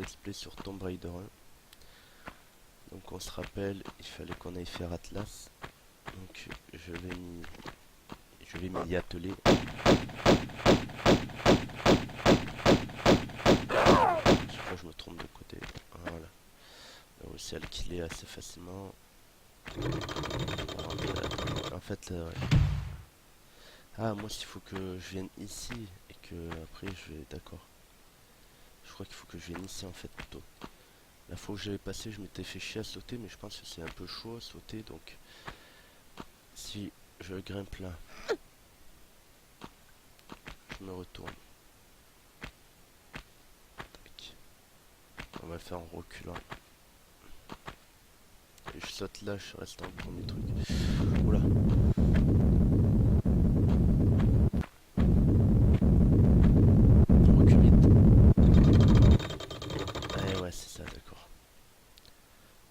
let's play sur Tomb Raider 1. Donc on se rappelle, il fallait qu'on aille faire Atlas. Donc je vais m'y atteler. Je crois que je me trompe de côté. Voilà. On a réussi à le killer assez facilement. En fait là, ouais. Ah, moi s'il faut que je vienne ici et que après je vais... D'accord. Je crois qu'il faut que je vienne ici en fait plutôt. La fois où j'avais passé, je m'étais fait chier à sauter, mais je pense que c'est un peu chaud à sauter, donc si je grimpe là, je me retourne. Tac. On va le faire en reculant. Et je saute là, je reste dans le premier truc. Oula. Recule vite. Ah ouais, c'est ça, d'accord.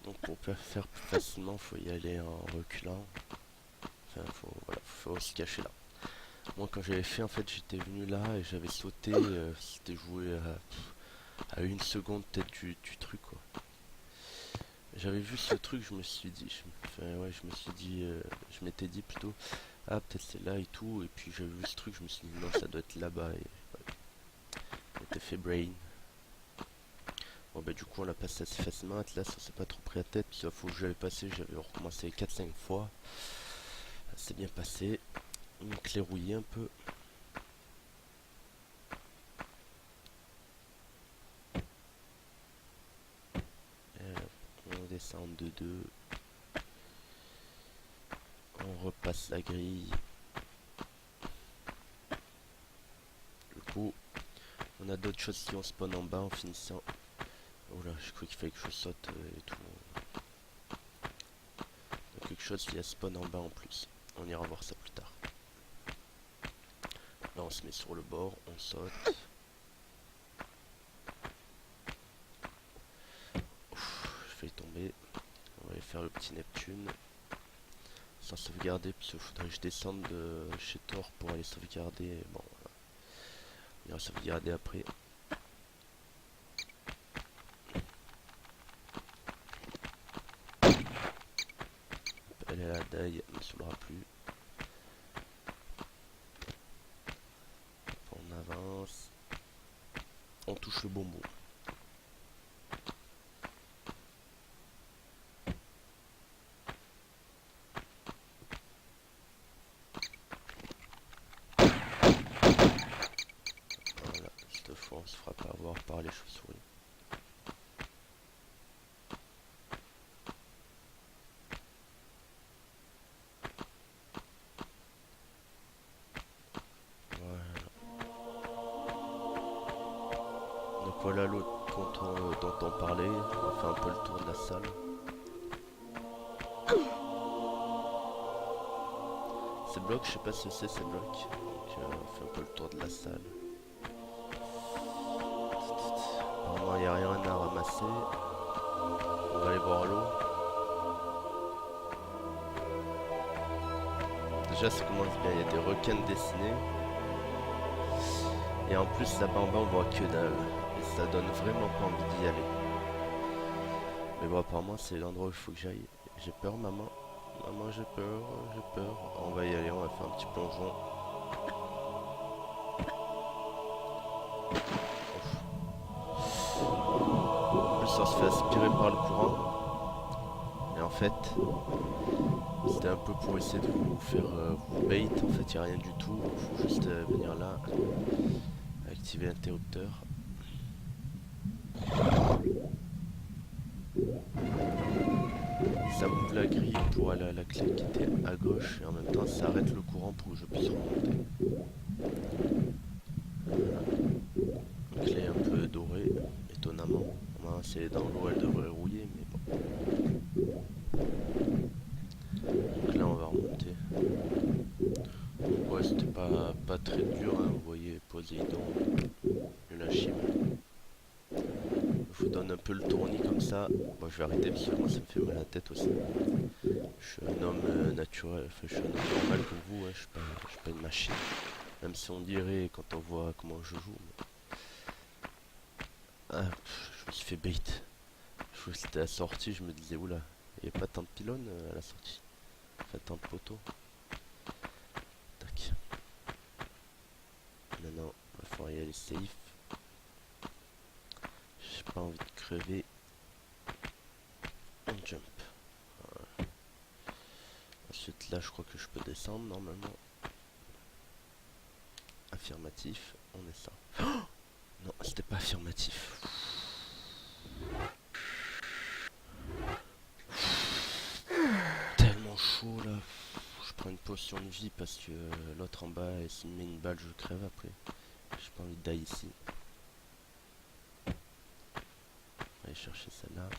Donc pour faire plus facilement, faut y aller en reculant. Enfin, faut se cacher là. Moi quand j'avais fait, en fait, j'étais venu là et j'avais sauté, c'était joué à une seconde peut-être du truc quoi. J'avais vu ce truc, je me suis dit, je m'étais dit plutôt, ah peut-être c'est là et tout, et puis j'avais vu ce truc, je me suis dit non ça doit être là-bas, et ouais, je m'étais fait brain. Bon bah du coup on l'a passé assez facilement, Atlas on s'est pas trop pris la tête, puis la fois où j'avais passé, j'avais recommencé 4-5 fois, ça s'est bien passé, donc les rouiller un peu. On descend de 2, on repasse la grille. Du coup, on a d'autres choses qui ont spawn en bas en finissant. Oh là, je crois qu'il fallait que je saute et tout. Il y a quelque chose qui a spawn en bas en plus. On ira voir ça plus tard. Là, on se met sur le bord, on saute. Ouf, je fais tomber. On va aller faire le petit Neptune. Sans sauvegarder, parce qu'il faudrait que je descende de chez Thor pour aller sauvegarder. Bon, voilà. On ira sauvegarder après. Elle est à la daille, elle ne me saoulera plus. On avance. On touche le bonbon. Voilà, cette fois on se fera pas avoir par les chauves-souris. Donc voilà l'autre dont on parlait, on va faire un peu le tour de la salle. Ces blocs, je sais pas ce que c'est ces blocs, donc on fait un peu le tour de la salle. Apparemment il n'y a rien à ramasser, on va aller voir l'eau. Déjà ça commence bien, il y a des requins dessinés. Et en plus là-bas en bas on voit que dalle, et ça donne vraiment pas envie d'y aller. Mais bon apparemment c'est l'endroit où il faut que j'aille. J'ai peur maman, maman j'ai peur, j'ai peur. On va y aller, on va faire un petit plongeon. En plus on se fait aspirer par le courant. Et en fait, c'était un peu pour essayer de vous faire vous bait. En fait il n'y a rien du tout, il faut juste venir là, activer l'interrupteur. Ça ouvre la grille pour aller à la clé qui était à gauche et en même temps ça arrête le courant pour que je puisse remonter. Une clé un peu dorée, étonnamment. Moi, c'est dans l'eau, elle devrait rouiller, mais bon. Donc là on va remonter. Donc ouais, c'était pas très dur, hein. Vous voyez Poséidon, le lâchime. Je vous donne un peu le tournis comme ça. Bon, je vais arrêter parce que moi ça me fait mal à la tête aussi. Je suis un homme naturel, enfin je suis un homme normal comme vous, hein. Je suis pas une machine. Même si on dirait quand on voit comment je joue. Mais... Ah, je me suis fait bait. Je crois que c'était la sortie, je me disais oula, il n'y a pas tant de pylônes à la sortie. Enfin tant de poteaux. Tac. Maintenant, il va falloir y aller safe. J'ai pas envie de crever. On jump. Voilà. Ensuite là je crois que je peux descendre normalement. Affirmatif, on descend. Oh non, c'était pas affirmatif. Tellement chaud là. Je prends une potion de vie parce que l'autre en bas, et s'il me met une balle, je crève après. J'ai pas envie de die ici. Aller chercher celle-là.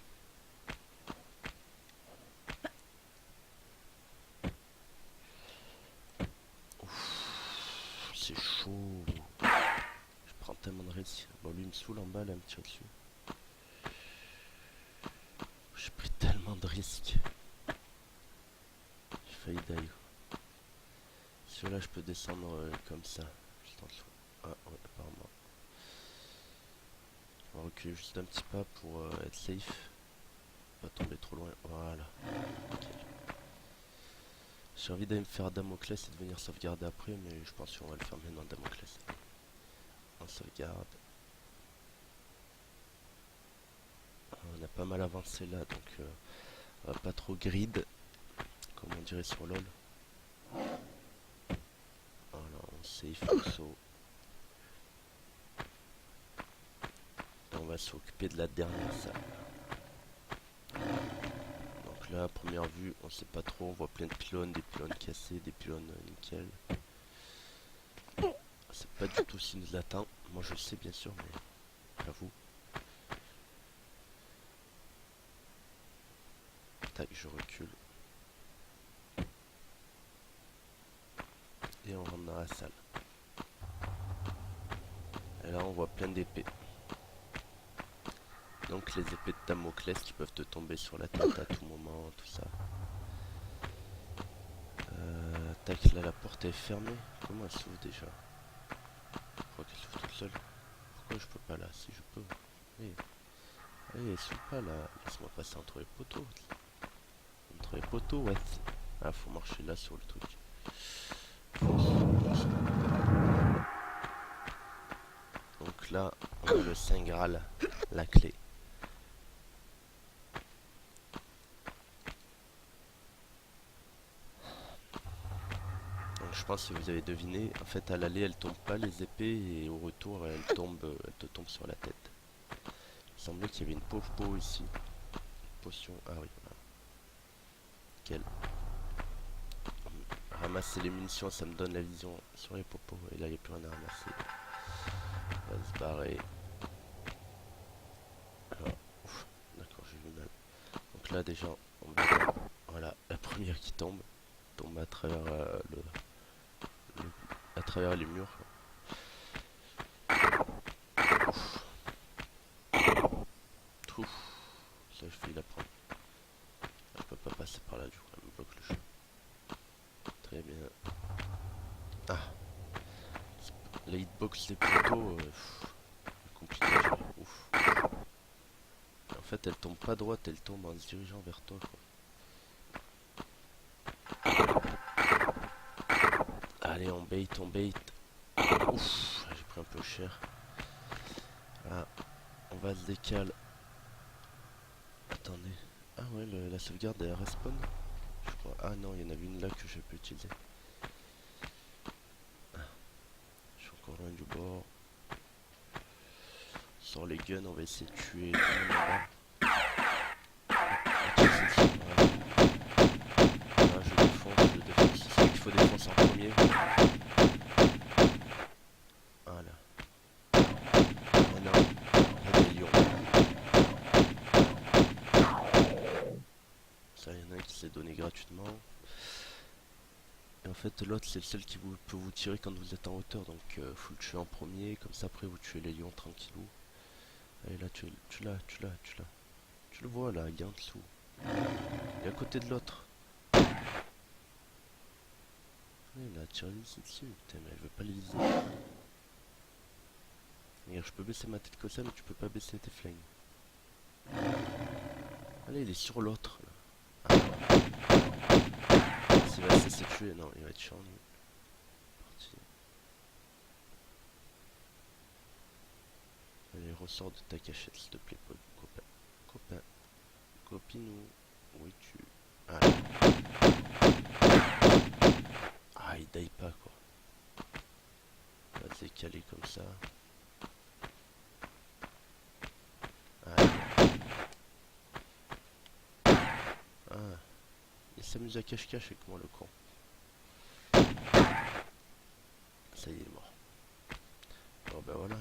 C'est chaud. Je prends tellement de risques. Bon, lui il me saoule en bas, là, il me tire dessus. J'ai pris tellement de risques. J'ai failli die. Sur là, je peux descendre comme ça. Juste en dessous. Ah, ouais, apparemment. On va reculer juste un petit pas pour être safe. Pas tomber trop loin. Voilà. Nickel. J'ai envie d'aller me faire Damoclès et de venir sauvegarder après, mais je pense qu'on va le faire maintenant Damoclès. On sauvegarde. On a pas mal avancé là, donc on va pas trop grid, comme on dirait sur LoL. Voilà, on safe, on saut. Et on va s'occuper de la dernière salle. Donc là, à première vue, on sait pas trop, on voit plein de pylônes, des pylônes cassés, des pylônes nickel. C'est pas du tout ce qui nous attend. Moi je le sais bien sûr, mais pas vous. Tac, je recule. Et on rentre dans la salle. Et là on voit plein d'épées. Donc les épées de Damoclès qui peuvent te tomber sur la tête à tout moment, tout ça. Tac, là la porte est fermée. Comment elle s'ouvre déjà? Je crois qu'elle s'ouvre toute seule. Pourquoi je peux pas là? Si je peux. Oui. Allez, elle s'ouvre pas là. Laisse-moi passer entre les poteaux. Entre les poteaux, ouais. Ah, faut marcher là sur le truc. Donc là, on a le Saint Graal, la clé. Donc je pense que vous avez deviné, en fait à l'aller elle tombe pas les épées et au retour elle te tombe sur la tête. Il semblait qu'il y avait une pauvre peau ici. Une potion, ah oui, voilà. Quelle. Ramasser les munitions, ça me donne la vision sur les popos. Et là il n'y a plus rien à ramasser. On va se barrer. Alors, ouf, d'accord, j'ai eu mal. Donc là déjà, on va... Voilà, la première qui tombe à travers à travers les murs. Ouf, ça je vais la prendre. Je peux pas passer par là du coup, elle me bloque le chemin. Très bien. Ah, la hitbox des poteaux, compliqué. Ouf. En fait, elle tombe pas droite, elle tombe en se dirigeant vers toi, quoi. Allez, on bait, on bait. Ouf, j'ai pris un peu cher. Ah, on va se décaler. Attendez. Ah ouais, la sauvegarde elle respawn, je crois. Ah non, il y en avait une là que j'ai pu utiliser. Ah, je suis encore loin du bord. Sans les guns, on va essayer de tuer tout le monde là-bas. Voilà, je défonce, c'est ce qu'il faut défoncer en premier. Voilà. Oh non, rébellion. Ça, il y en a un qui s'est donné gratuitement. Et en fait, l'autre, c'est le seul qui peut vous tirer quand vous êtes en hauteur. Donc, faut le tuer en premier. Comme ça, après, vous tuez les lions tranquillou. Allez, là, tu l'as. Tu le vois, là, il est en dessous. Il est à côté de l'autre. Il a tiré ici dessus. Putain, mais elle veut pas le viser. Regarde, je peux baisser ma tête comme ça, mais tu peux pas baisser tes flingues. Allez, il est sur l'autre. Ah, s'il va se tuer, non, il va être chiant. Lui. Parti. Allez, ressors de ta cachette, s'il te plaît, copain. Copain. Copinou. Où es-tu? Ah, ah, il daille pas, quoi. On va se décaler comme ça. Ah, ah. Il s'amuse à cache-cache avec moi, le con. Ça y est, il est mort. Bon, ben voilà.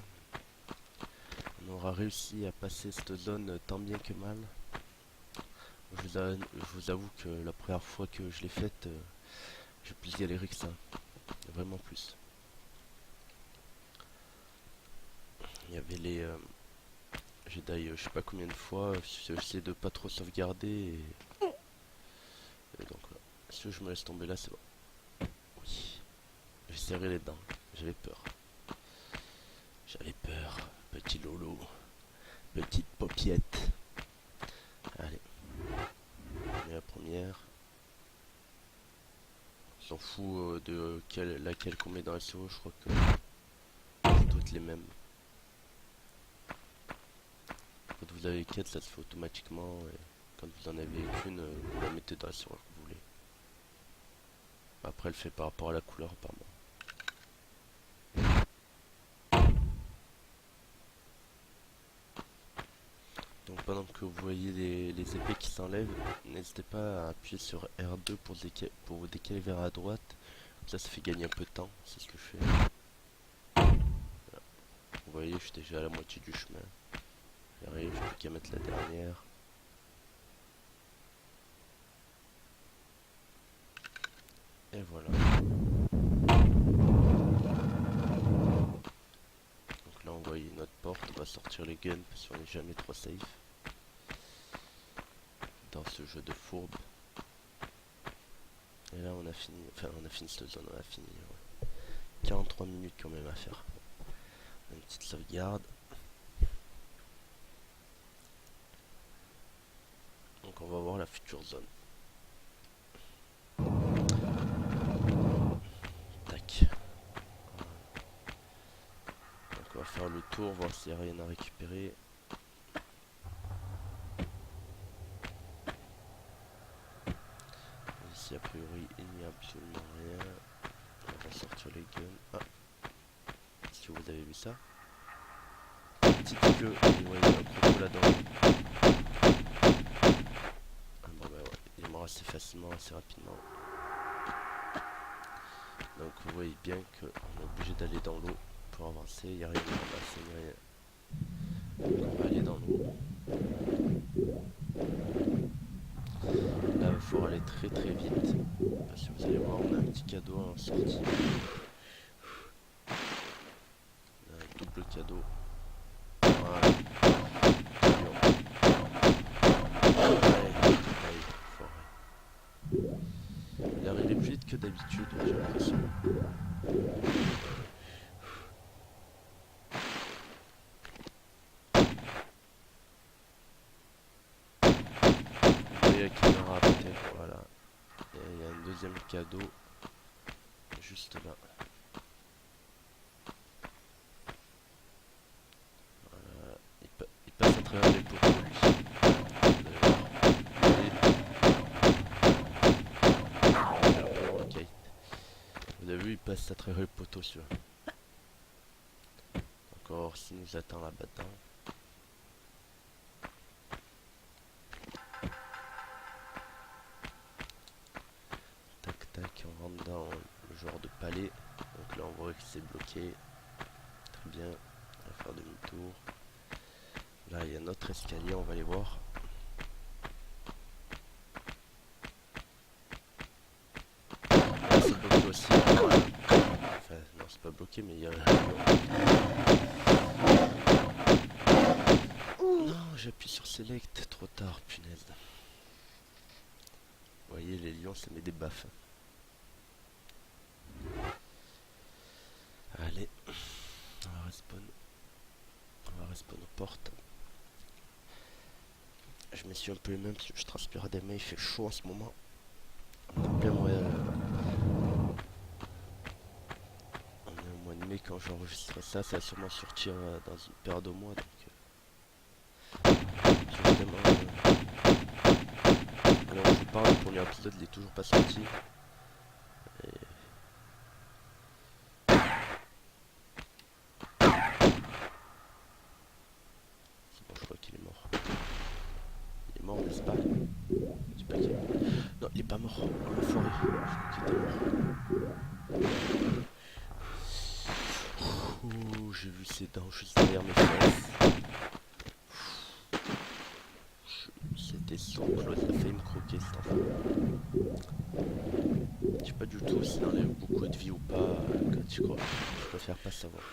On aura réussi à passer cette zone tant bien que mal. Je vous avoue que la première fois que je l'ai faite, j'ai plus galéré que ça. Vraiment plus. Il y avait les... j'ai d'ailleurs je sais pas combien de fois, j'essaie de pas trop sauvegarder et donc voilà. Si je me laisse tomber là, c'est bon. Oui. J'ai serré les dents. J'avais peur. J'avais peur. Petit Lolo. Petite paupiette. Allez. On met la première. On s'en fout de laquelle qu'on met dans la SEO, je crois que c'est toutes les mêmes. Quand vous avez 4, ça se fait automatiquement. Et quand vous en avez qu'une, vous la mettez dans la SEO que vous voulez. Après, elle fait par rapport à la couleur, apparemment. Donc pendant que vous voyez les épées qui s'enlèvent, n'hésitez pas à appuyer sur R2 pour vous décaler vers la droite. Comme ça fait gagner un peu de temps, c'est ce que je fais. Voilà. Vous voyez, je suis déjà à la moitié du chemin. J'arrive, je peux qu'à mettre la dernière. Et voilà. Donc là on voit notre porte, on va sortir les guns parce qu'on n'est jamais trop safe. Dans ce jeu de fourbe. Et là on a fini, enfin on a fini cette zone, on a fini. Ouais. 43 minutes quand même à faire. Une petite sauvegarde. Donc on va voir la future zone. Tac. Donc on va faire le tour, voir s'il n'y a rien à récupérer. Ici a priori il n'y a absolument rien. On va sortir les guns. Ah. Est-ce que vous avez vu ça? Petite queue. Et ouais, il y a un crocodile là-dedans. Ah bon bah ouais, il est mort assez facilement, assez rapidement. Donc vous voyez bien qu'on est obligé d'aller dans l'eau pour avancer, il n'y a rien à ramasser, ni rien. Donc on va aller dans l'eau. Là il va falloir aller très très vite. Parce que vous allez voir, on a un petit cadeau en sortie. On a un double cadeau. Voilà. Il est arrivé plus vite que d'habitude, j'ai l'impression. Vous voyez la caméra peut-être, voilà. Et il y a un deuxième cadeau juste là. Voilà. Il passe à travers les poteaux lui. Ok. Vous avez vu, il passe à travers les poteaux celui-là. Encore s'il nous attend là-bas dedans. Tac tac, on rentre dans le genre de palais. Donc là on voit que c'est bloqué. Très bien. On va faire demi-tour. Là il y a notre escalier, on va aller voir. Là c'est bloqué aussi. Voilà. Enfin non c'est pas bloqué mais il y a un lion. Non j'appuie sur select, trop tard, punaise. Vous voyez les lions ça met des baffes. Allez, on va respawn. On va respawn aux portes. Je me suis un peu les mains parce que je transpire des mains, il fait chaud en ce moment. On est en plein mois, on est au mois de mai quand j'enregistre ça, ça va sûrement sortir dans une paire de mois. Donc, justement, alors je vous parle, le premier épisode il est toujours pas sorti. Et... c'est bon, je crois qu'il est mort. Il est mort, n'est-ce pas? Je dis pas qu'il est mort. Non, il est pas mort. Oh, l'enfoiré. Je crois qu'il était mort. Ouh, j'ai vu ses dents juste derrière mes fesses. C'était son Claude, ça a failli me croquer cet enfant. Je sais pas du tout s'il enlève beaucoup de vie ou pas quand tu crois. Je préfère pas savoir.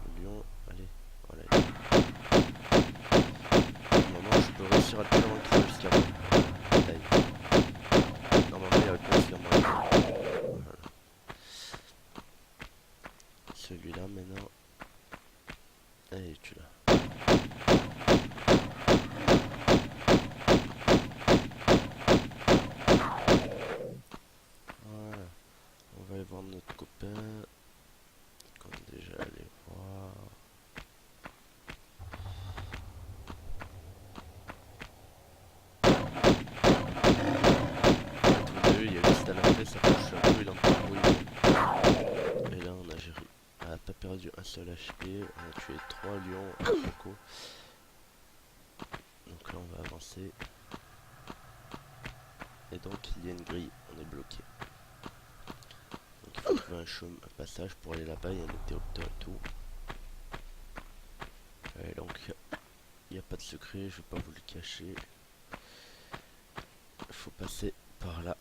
Le lion, allez, voilà. Normalement, je peux réussir à le tuer avant qu'il soit jusqu'à moi. Normalement, il répond jusqu'à moi. Voilà. Celui-là, maintenant. Allez, tu l'as. Voilà. On va aller voir notre copain. Qu'on est déjà allé voir. Il y a juste à la fin, ça touche un peu, il entend le bruit. Et là, on a géré. On n'a pas perdu un seul HP. On a tué 3 lions à Poco. Donc là, on va avancer. Et donc, il y a une grille. On est bloqué. Donc, il faut trouver un passage pour aller là-bas. Il y a un interrupteur et tout. Et donc, il n'y a pas de secret. Je vais pas vous le cacher. Il faut passer par là.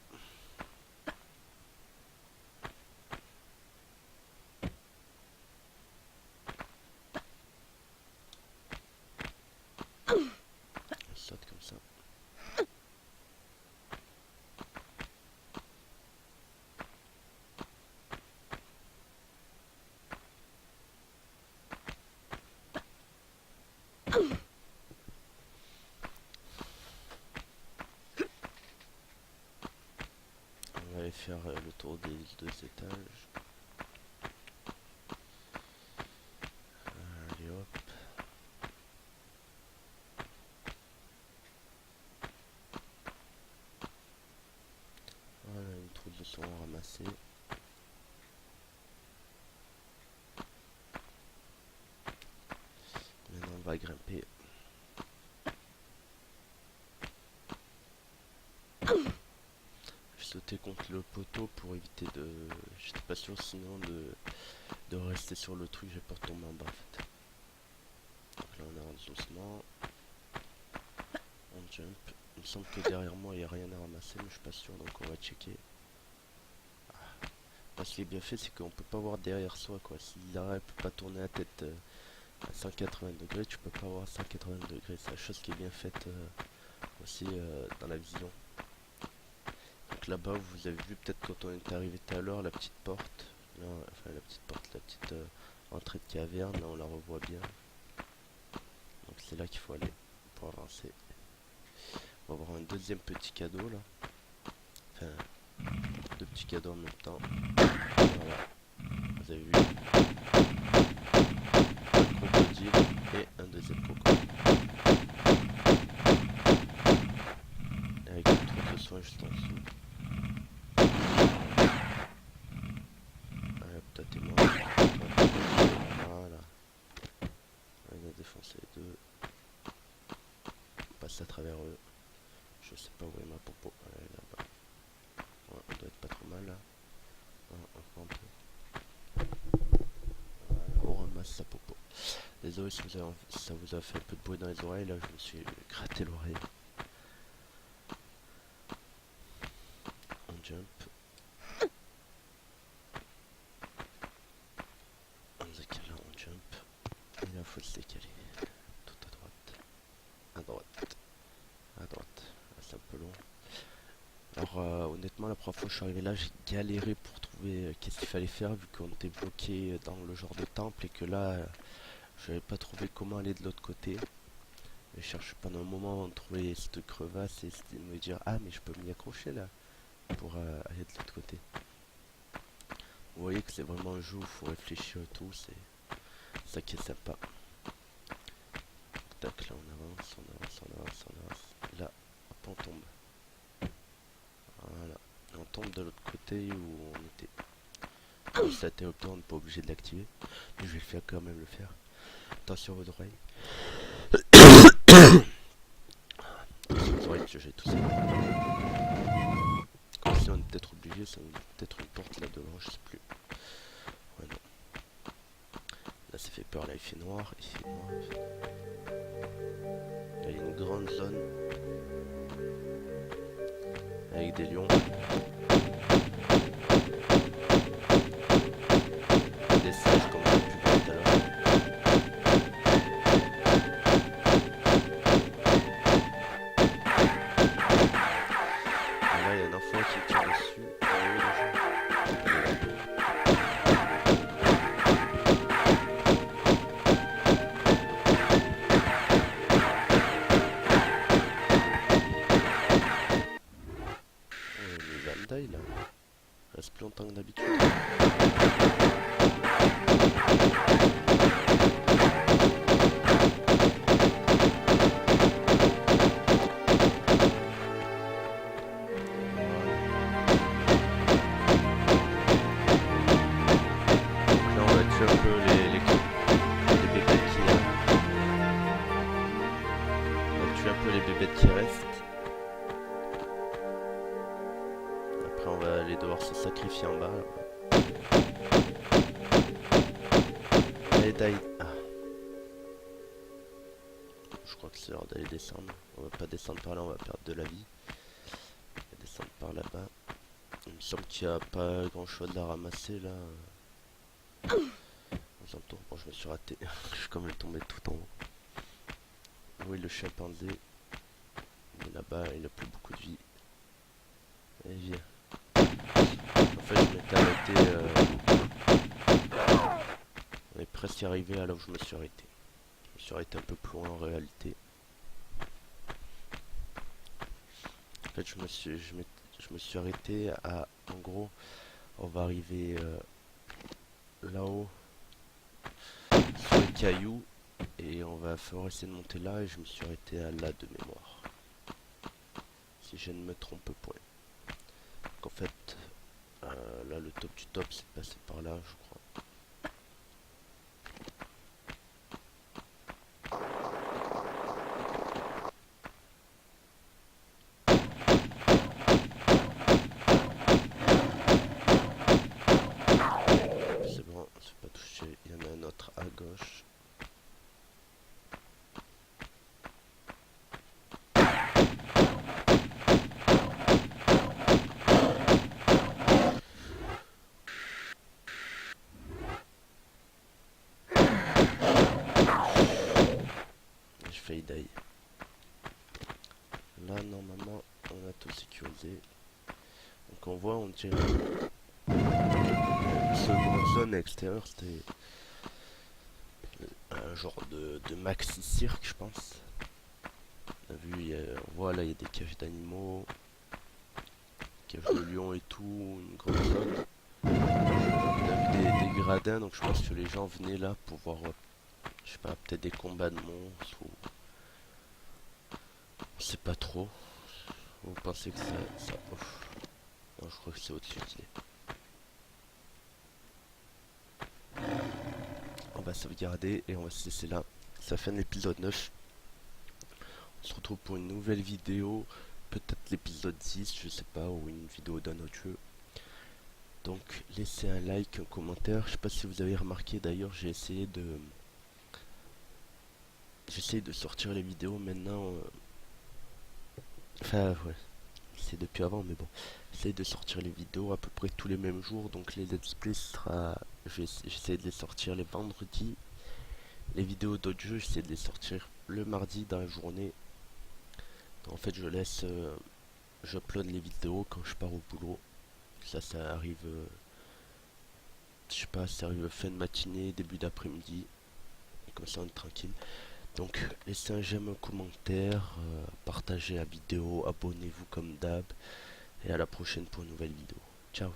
On saute comme ça. On va aller faire le tour des 2 étages. Allez hop. Voilà, une trousse de son ramassée. Maintenant, on va grimper. J'ai sauté contre le poteau pour éviter de... J'étais pas sûr sinon de rester sur le truc, j'ai peur de tomber en bas en fait. Donc là on avance doucement. On jump. Il me semble que derrière moi il n'y a rien à ramasser mais je suis pas sûr donc on va checker. Ce qui est bien fait c'est qu'on peut pas voir derrière soi quoi. Si l'arrêt peut pas tourner la tête à 180 degrés, tu peux pas voir à 180 degrés. C'est la chose qui est bien faite aussi dans la vision. Donc là-bas vous avez vu peut-être quand on est arrivé tout à l'heure la petite porte. Là, enfin la petite porte, la petite entrée de caverne, là on la revoit bien. Donc c'est là qu'il faut aller pour avancer. On va avoir un deuxième petit cadeau là. Enfin, 2 petits cadeaux en même temps. Voilà. Vous avez vu. Un crocodile et un deuxième crocodile. Avec le truc de soin juste en dessous. Allez hop, toi t'es mort. Voilà. On a défoncé les 2. On passe à travers eux. Je sais pas où est ma popo. Elle est là-bas. Ouais, on doit être pas trop mal là. Un peu. Voilà, on ramasse sa popo. Désolé si ça vous a fait un peu de bruit dans les oreilles. Là, je me suis gratté l'oreille. On jump. On décale là, on jump. Et là, il faut se décaler. Tout à droite. À droite. À droite. Là, c'est un peu long. Alors honnêtement la première fois que je suis arrivé là j'ai galéré pour trouver trouvé qu'est-ce qu'il fallait faire vu qu'on était bloqué dans le genre de temple et que là, j'avais pas trouvé comment aller de l'autre côté. Je cherche pendant un moment avant de trouver cette crevasse et de me dire ah mais je peux m'y accrocher là pour aller de l'autre côté. Vous voyez que c'est vraiment un jeu où il faut réfléchir et tout, c'est ça qui est sympa. Tac, là on avance, on avance, on avance, on avance. Là, hop, on tombe. Voilà. On tombe de l'autre côté où on était. Comme ça interrupteur, on n'est pas obligé de l'activer. Mais je vais le faire quand même le faire. Attention aux oreilles. Attention aux oreilles que j'ai tout ça. Comme si on est peut-être obligé, ça peut-être une porte là devant, je sais plus. Ouais, non. Là ça fait peur, là il fait noir, il fait noir, il fait noir. Là il y a une grande zone avec des lions. Des singes comme on a pu voir tout à l'heure. Et là il y a un enfant qui me tire dessus. Là, reste plus longtemps que d'habitude. Qui reste. Après on va aller devoir se sacrifier en bas. Allez die. Ah. Je crois que c'est l'heure d'aller descendre. On va pas descendre par là, on va perdre de la vie. On va descendre par là-bas. Il me semble qu'il n'y a pas grand chose à ramasser là. Aux alentours. Bon, je me suis raté. Je suis comme tombé tout en haut. Oui, le chimpanzé. Il est là-bas, il a plus beaucoup de vie. Allez, viens. En fait, je m'étais arrêté. On est presque arrivé à là où je me suis arrêté. Je me suis arrêté un peu plus loin en réalité. En fait, je me suis arrêté à. En gros, on va arriver là-haut sur les cailloux et on va falloir essayer de monter là et je me suis arrêté à là de mémoire. Si je ne me trompe point. Donc en fait, là le top du top c'est passé par là, je crois. C'est bon, c'est pas touché. Il y en a un autre à gauche. J'ai failli die. Là normalement on a tout sécurisé. Donc on voit, on dirait ce grande zone extérieure, c'était un genre de maxi cirque je pense. On a vu, on voit là il y a des cages d'animaux, cages de lions et tout, une grande zone. On a vu des gradins, donc je pense que les gens venaient là pour voir, je sais pas, peut-être des combats de monstres ou... On sait pas trop. Vous pensez que ça... Ouf. Non, je crois que c'est au-dessus qu'il est. On va sauvegarder et on va se laisser là. Ça fait l'épisode 9. On se retrouve pour une nouvelle vidéo. Peut-être l'épisode 10, je sais pas, ou une vidéo d'un autre jeu. Donc laissez un like, un commentaire. Je sais pas si vous avez remarqué d'ailleurs, j'ai essayé de sortir les vidéos maintenant. Enfin ouais, c'est depuis avant mais bon. J'essaie de sortir les vidéos à peu près tous les mêmes jours. Donc les let's play sera... J'essaie de les sortir les vendredis. Les vidéos d'autres jeux, j'essaie de les sortir le mardi dans la journée. En fait je j'upload les vidéos quand je pars au boulot. Ça arrive je sais pas, sérieux, fin de matinée, début d'après-midi. Et comme ça on est tranquille. Donc laissez un j'aime, un commentaire, partagez la vidéo, abonnez-vous comme d'hab. Et à la prochaine pour une nouvelle vidéo. Ciao.